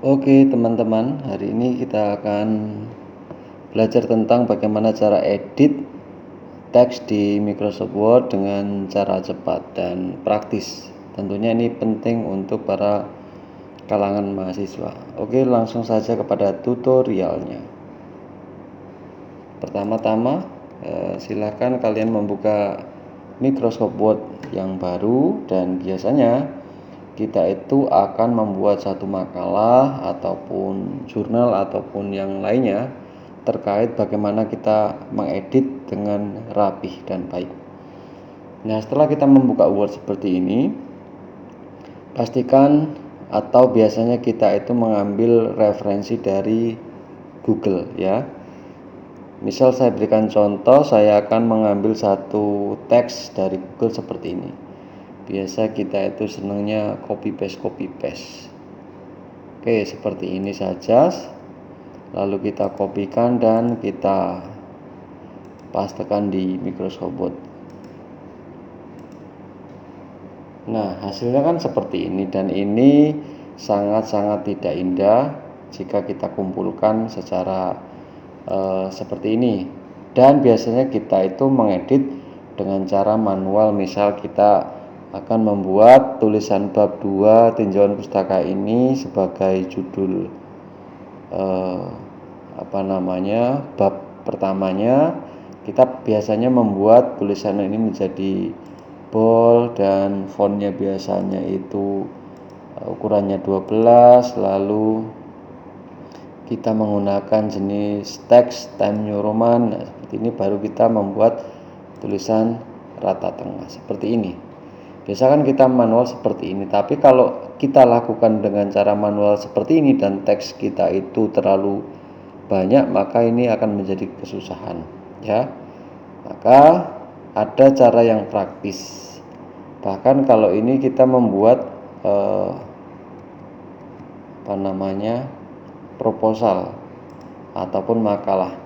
Oke teman-teman, hari ini kita akan belajar tentang bagaimana cara edit teks di Microsoft Word dengan cara cepat dan praktis. Tentunya ini penting untuk para kalangan mahasiswa. Oke, langsung saja kepada tutorialnya. Pertama-tama silahkan kalian membuka Microsoft Word yang baru, dan biasanya kita itu akan membuat satu makalah ataupun jurnal ataupun yang lainnya terkait bagaimana kita mengedit dengan rapih dan baik. Nah, setelah kita membuka Word seperti ini, pastikan atau biasanya kita itu mengambil referensi dari Google ya. Misal saya berikan contoh, saya akan mengambil satu teks dari Google seperti ini. Biasa kita itu senangnya copy paste. Oke, seperti ini saja. Lalu kita kopikan dan kita pastekan di Microsoft Word. Nah, hasilnya kan seperti ini, dan ini sangat-sangat tidak indah jika kita kumpulkan secara seperti ini. Dan biasanya kita itu mengedit dengan cara manual. Misal kita akan membuat tulisan bab 2 tinjauan pustaka ini sebagai judul bab pertamanya. Kita biasanya membuat tulisan ini menjadi bold dan fontnya biasanya itu ukurannya 12, lalu kita menggunakan jenis teks Times New Roman. Nah, seperti ini baru kita membuat tulisan rata tengah seperti ini. Biasa kan kita manual seperti ini, tapi kalau kita lakukan dengan cara manual seperti ini dan teks kita itu terlalu banyak, maka ini akan menjadi kesusahan ya. Maka ada cara yang praktis. Bahkan kalau ini kita membuat proposal ataupun makalah.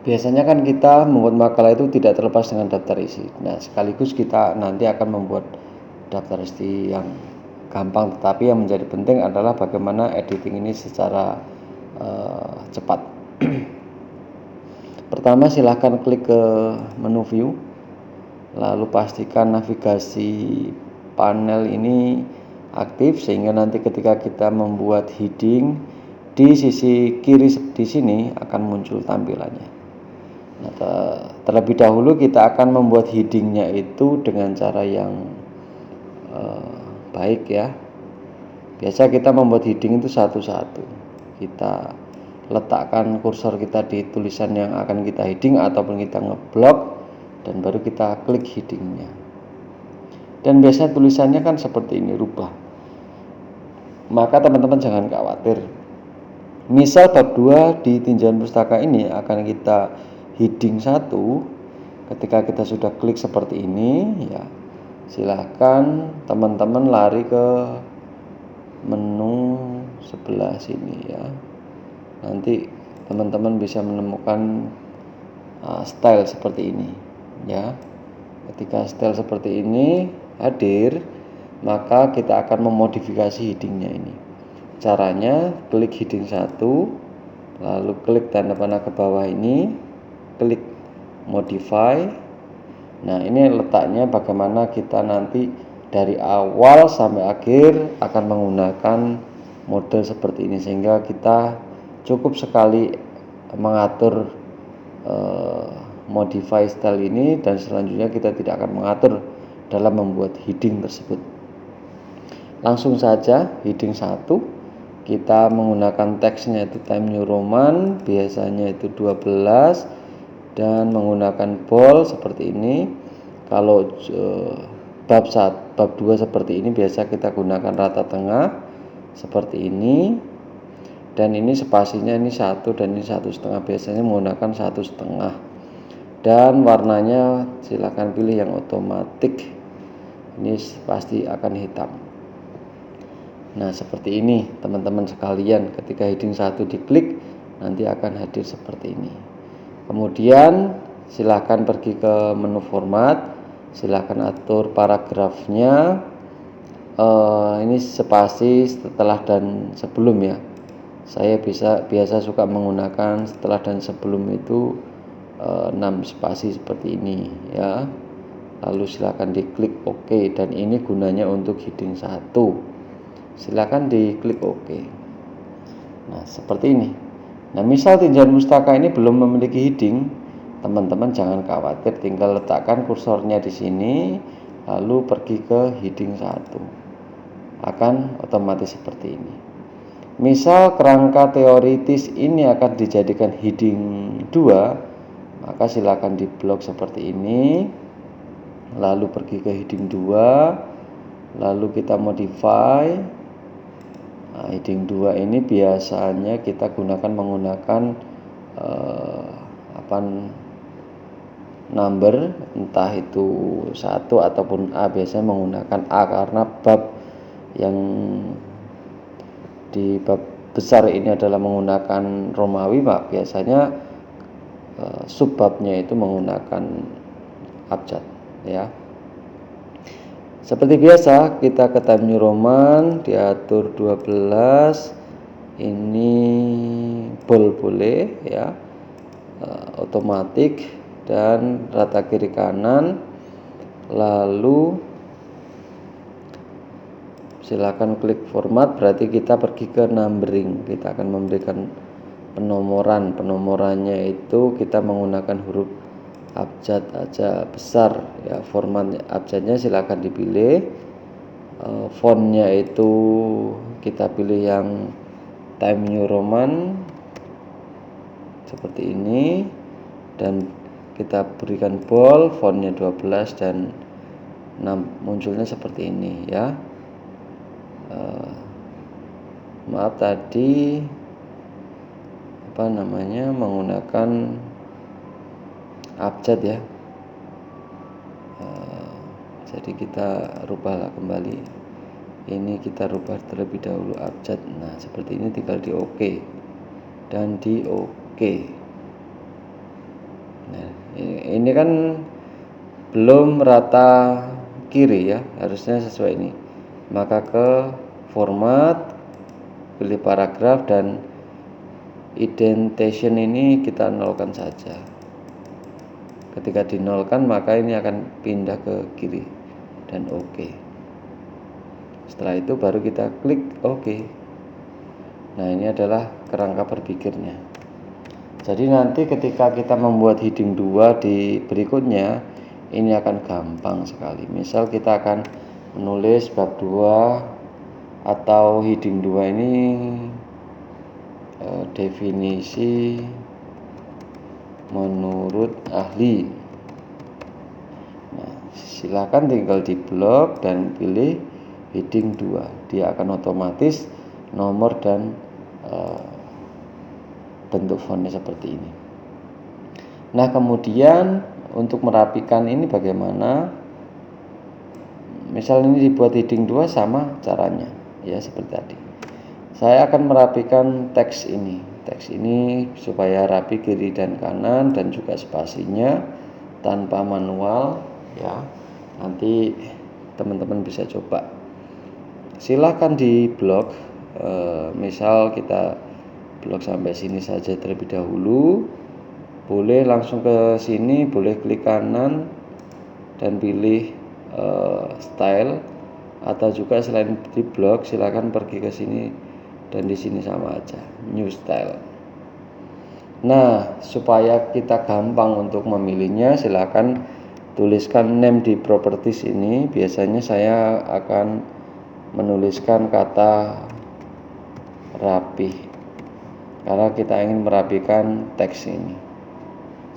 Biasanya kan kita membuat makalah itu tidak terlepas dengan daftar isi. Nah, sekaligus kita nanti akan membuat daftar isi yang gampang, tetapi yang menjadi penting adalah bagaimana editing ini secara cepat. Pertama, silahkan klik ke menu view, lalu pastikan navigasi panel ini aktif sehingga nanti ketika kita membuat heading di sisi kiri di sini akan muncul tampilannya. Nah, terlebih dahulu kita akan membuat headingnya itu dengan cara yang baik ya. Biasa kita membuat heading itu satu-satu. Kita letakkan kursor kita di tulisan yang akan kita heading ataupun kita ngeblok, dan baru kita klik headingnya. Dan biasanya tulisannya kan seperti ini, rubah. Maka teman-teman jangan khawatir. Misal bab 2 di tinjauan pustaka ini akan kita heading 1. Ketika kita sudah klik seperti ini ya, silahkan teman-teman lari ke menu sebelah sini ya. Nanti teman-teman bisa menemukan style seperti ini ya. Ketika style seperti ini hadir, maka kita akan memodifikasi headingnya ini. Caranya klik heading 1, lalu klik tanda panah ke bawah ini, klik modify. Nah, ini letaknya bagaimana kita nanti dari awal sampai akhir akan menggunakan model seperti ini, sehingga kita cukup sekali mengatur modify style ini, dan selanjutnya kita tidak akan mengatur dalam membuat heading tersebut. Langsung saja heading 1, kita menggunakan teksnya itu Times New Roman, biasanya itu 12, dan menggunakan bold seperti ini. Kalau bab 2 seperti ini biasa kita gunakan rata tengah seperti ini, dan ini spasinya ini 1 dan ini 1,5, biasanya menggunakan 1,5, dan warnanya silakan pilih yang otomatis, ini pasti akan hitam. Nah, seperti ini teman-teman sekalian, ketika heading 1 diklik nanti akan hadir seperti ini. Kemudian silahkan pergi ke menu format, silahkan atur paragrafnya, ini spasi setelah dan sebelum ya. Saya biasa suka menggunakan setelah dan sebelum itu 6 spasi seperti ini ya. Lalu silakan diklik OK, dan ini gunanya untuk heading 1. Silakan diklik OK. Nah, seperti ini. Nah, misal tinjauan pustaka ini belum memiliki heading, teman-teman jangan khawatir, tinggal letakkan kursornya di sini lalu pergi ke heading 1. Akan otomatis seperti ini. Misal kerangka teoritis ini akan dijadikan heading 2, maka silakan diblok seperti ini. Lalu pergi ke heading 2, lalu kita modify. Nah, heading 2 ini biasanya kita menggunakan number, entah itu 1 ataupun A. Biasanya menggunakan A karena bab yang di bab besar ini adalah menggunakan Romawi, Pak. Biasanya subbabnya itu menggunakan abjad ya. Seperti biasa kita ke Time New Roman, diatur 12. Ini bold boleh ya, otomatik dan rata kiri kanan. Lalu silakan klik format, berarti kita pergi ke numbering. Kita akan memberikan penomorannya itu kita menggunakan huruf abjad aja besar ya. Format abjadnya silakan dipilih. Fontnya itu kita pilih yang Time New Roman seperti ini, dan kita berikan bold, fontnya 12 dan munculnya seperti ini ya. Maaf tadi menggunakan abjad ya. Jadi kita rubahlah kembali. Ini kita rubah terlebih dahulu abjad. Nah, seperti ini, tinggal di OK dan di OK. Nah, ini kan belum rata kiri ya, harusnya sesuai ini. Maka ke format, pilih paragraf, dan indentation ini kita nolkan saja. Ketika dinolkan maka ini akan pindah ke kiri dan OK. Setelah itu baru kita klik OK. Nah, ini adalah kerangka berpikirnya. Jadi nanti ketika kita membuat heading 2 di berikutnya, ini akan gampang sekali. Misal kita akan menulis bab 2 atau heading 2 ini definisi menurut ahli. Nah, silakan tinggal di blok dan pilih heading 2. Dia akan otomatis nomor dan bentuk fontnya seperti ini. Nah, kemudian untuk merapikan ini bagaimana? Misal ini dibuat heading 2, sama caranya ya, seperti tadi. Saya akan merapikan teks ini. Teks ini supaya rapi kiri dan kanan dan juga spasinya tanpa manual ya. Nanti teman-teman bisa coba. Silahkan di blok, misal kita blok sampai sini saja terlebih dahulu. Boleh langsung ke sini, boleh klik kanan dan pilih style, atau juga selain di blok silahkan pergi ke sini dan di sini sama aja, new style. Nah, supaya kita gampang untuk memilihnya, silahkan tuliskan name di properties ini. Biasanya saya akan menuliskan kata rapih karena kita ingin merapikan teks ini.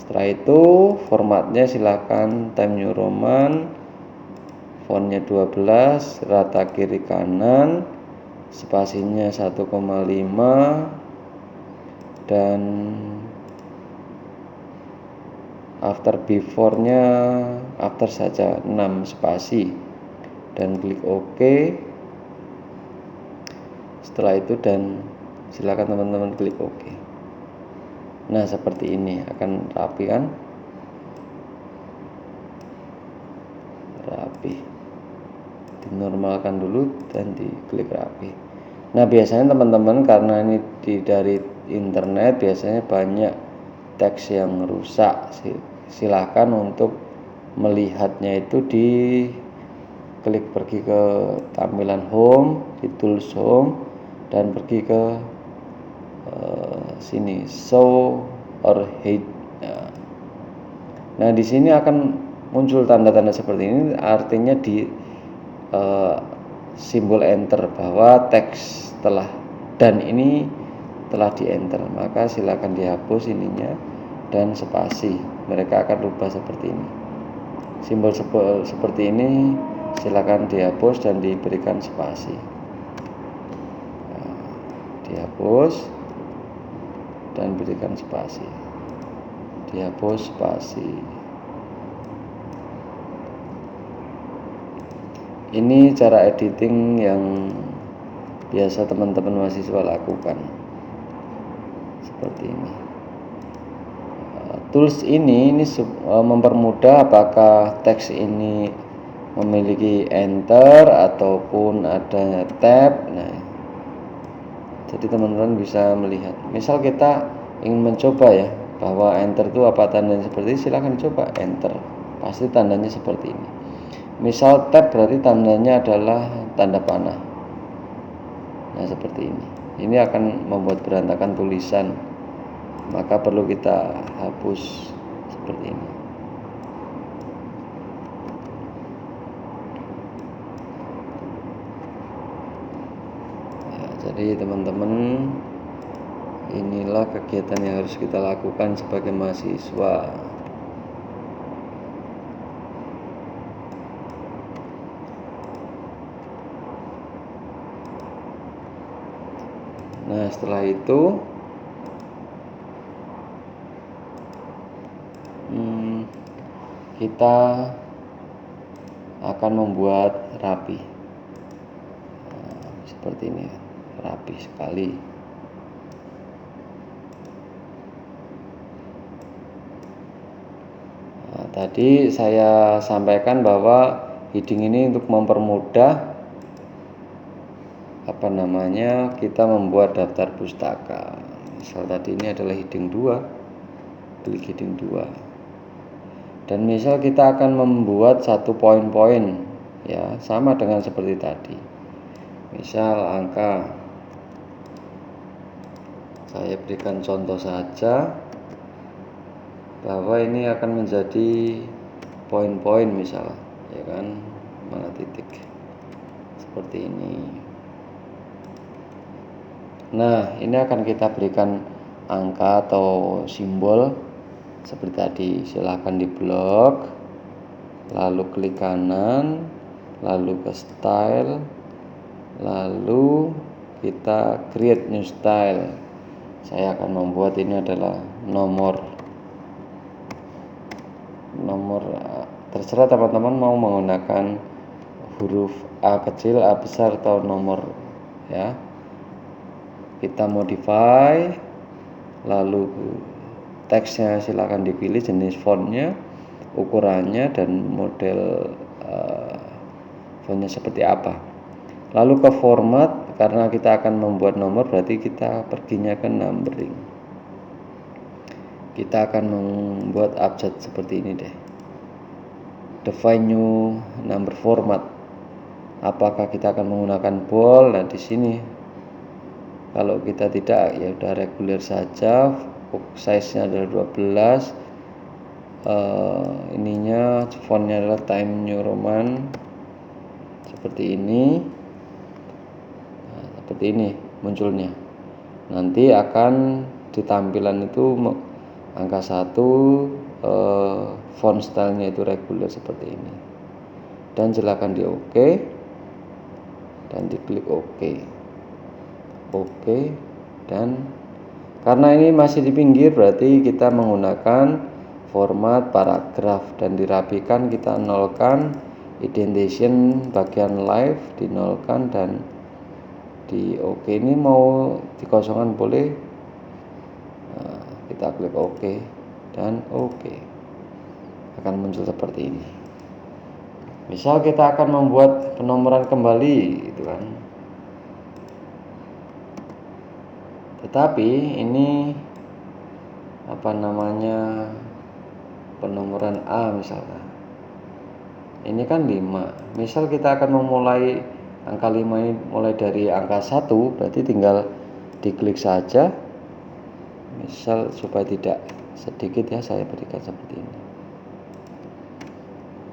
Setelah itu formatnya silakan Time New Roman, fontnya 12, rata kiri kanan, spasinya 1,5, dan after before-nya after saja 6 spasi, dan klik OK. Setelah itu dan silakan teman-teman klik OK. Nah, seperti ini akan rapi kan? Rapi. dinormalkan dulu dan diklik rapi. Nah biasanya teman-teman karena ini dari internet biasanya banyak teks yang rusak, silahkan untuk melihatnya itu di klik pergi ke tampilan home, di tools home, dan pergi ke sini show or hide. Nah di sini akan muncul tanda-tanda seperti ini, artinya di simbol enter bahwa teks telah dan ini telah di enter, maka silakan dihapus ininya dan spasi, mereka akan rubah seperti ini. Simbol seperti ini silakan dihapus dan diberikan spasi. Dihapus dan berikan spasi, dihapus spasi. Ini cara editing yang biasa teman-teman mahasiswa lakukan seperti ini. Tools ini mempermudah apakah teks ini memiliki enter ataupun ada tab. Nah, jadi teman-teman bisa melihat. Misal kita ingin mencoba ya bahwa enter itu apa tandanya seperti ini, silahkan coba enter. Pasti tandanya seperti ini. Misal tab berarti tandanya adalah tanda panah. Nah seperti ini. Ini akan membuat berantakan tulisan, maka perlu kita hapus seperti ini. Ya, jadi teman-teman, inilah kegiatan yang harus kita lakukan sebagai mahasiswa. Nah setelah itu kita akan membuat rapi seperti ini, rapi sekali. Nah, tadi saya sampaikan bahwa heading ini untuk mempermudah kita membuat daftar pustaka. Misal tadi ini adalah heading 2, klik heading 2. Dan misal kita akan membuat satu poin-poin ya, sama dengan seperti tadi. Misal angka, saya berikan contoh saja bahwa ini akan menjadi poin-poin misal, ya kan, mana titik seperti ini. Nah ini akan kita berikan angka atau simbol seperti tadi. Silahkan di blok, lalu klik kanan, lalu ke style, lalu kita create new style. Saya akan membuat ini adalah nomor, terserah teman-teman mau menggunakan huruf A kecil, A besar, atau nomor ya. Kita modify, lalu teksnya silakan dipilih, jenis fontnya, ukurannya, dan model fontnya seperti apa. Lalu ke format, karena kita akan membuat nomor berarti kita perginya ke numbering. Kita akan membuat abjad seperti ini deh. Define new number format. Apakah kita akan menggunakan bold? Nah di sini kalau kita tidak, ya udah reguler saja. Size-nya adalah 12. Ininya fontnya adalah Times New Roman seperti ini. Nah, seperti ini munculnya. Nanti akan di tampilan itu angka 1, font stylenya itu reguler seperti ini. Dan silakan di OK dan diklik OK. Oke, dan karena ini masih di pinggir berarti kita menggunakan format paragraf, dan dirapikan kita nolkan, indentation bagian left dinolkan, dan di OK. Ini mau dikosongkan boleh. Nah, kita klik OK dan OK, akan muncul seperti ini. Misal kita akan membuat penomoran kembali gitu kan. Tetapi ini penomoran A misalkan. Ini kan 5. Misal kita akan memulai angka 5 ini mulai dari angka 1, berarti tinggal diklik saja. Misal supaya tidak sedikit ya, saya berikan seperti ini.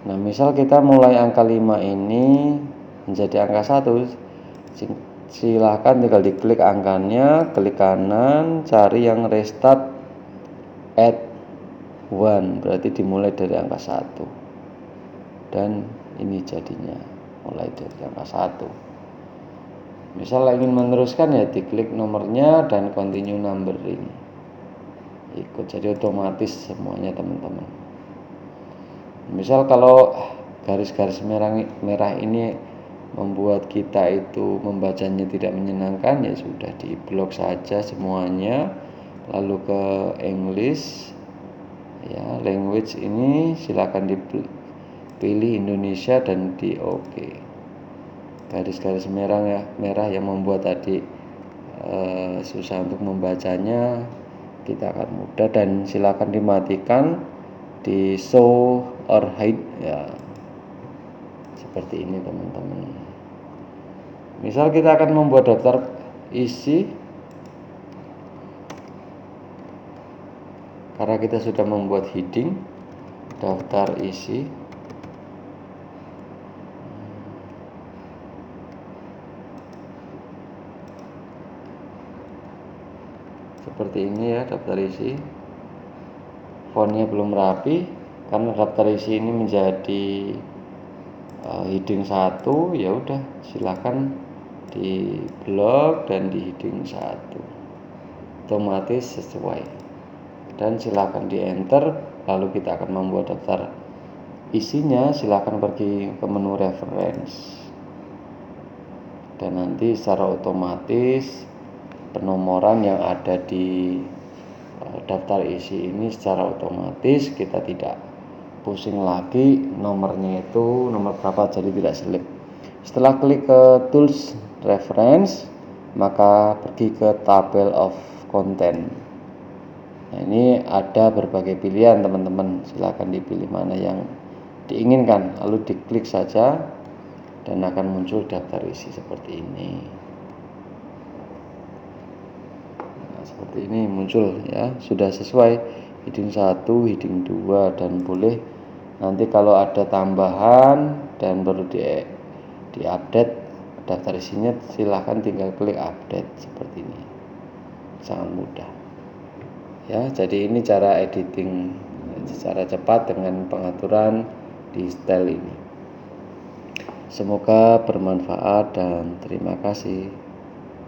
Nah, misal kita mulai angka 5 ini menjadi angka 1, silahkan tinggal diklik angkanya, klik kanan, cari yang restart at 1, berarti dimulai dari angka 1. Dan ini jadinya mulai dari angka 1. Misal ingin meneruskan ya diklik nomornya dan continue numbering, ikut, jadi otomatis semuanya teman-teman. Misal kalau garis-garis merah ini membuat kita itu membacanya tidak menyenangkan, ya sudah diblok saja semuanya, lalu ke English ya, language ini silakan dipilih Indonesia dan di OK. Garis-garis merah yang membuat tadi susah untuk membacanya, kita akan mudah, dan silakan dimatikan di show or hide ya, seperti ini teman-teman. Misal kita akan membuat daftar isi, karena kita sudah membuat heading daftar isi, seperti ini ya, daftar isi. Fontnya belum rapi karena daftar isi ini menjadi heading 1, ya udah silakan di blok dan di heading 1, otomatis sesuai, dan silakan di enter. Lalu kita akan membuat daftar isinya, silakan pergi ke menu reference, dan nanti secara otomatis penomoran yang ada di daftar isi ini secara otomatis kita tidak pusing lagi nomornya itu nomor berapa, jadi tidak selip. Setelah klik ke tools reference, maka pergi ke table of content. Nah, ini ada berbagai pilihan teman-teman, silakan dipilih mana yang diinginkan, lalu diklik saja dan akan muncul daftar isi seperti ini. Seperti ini muncul ya, sudah sesuai heading 1, heading 2, dan boleh nanti kalau ada tambahan dan perlu diupdate daftar isinya, silahkan tinggal klik update seperti ini, sangat mudah ya. Jadi ini cara editing secara cepat dengan pengaturan di style ini. Semoga bermanfaat dan terima kasih.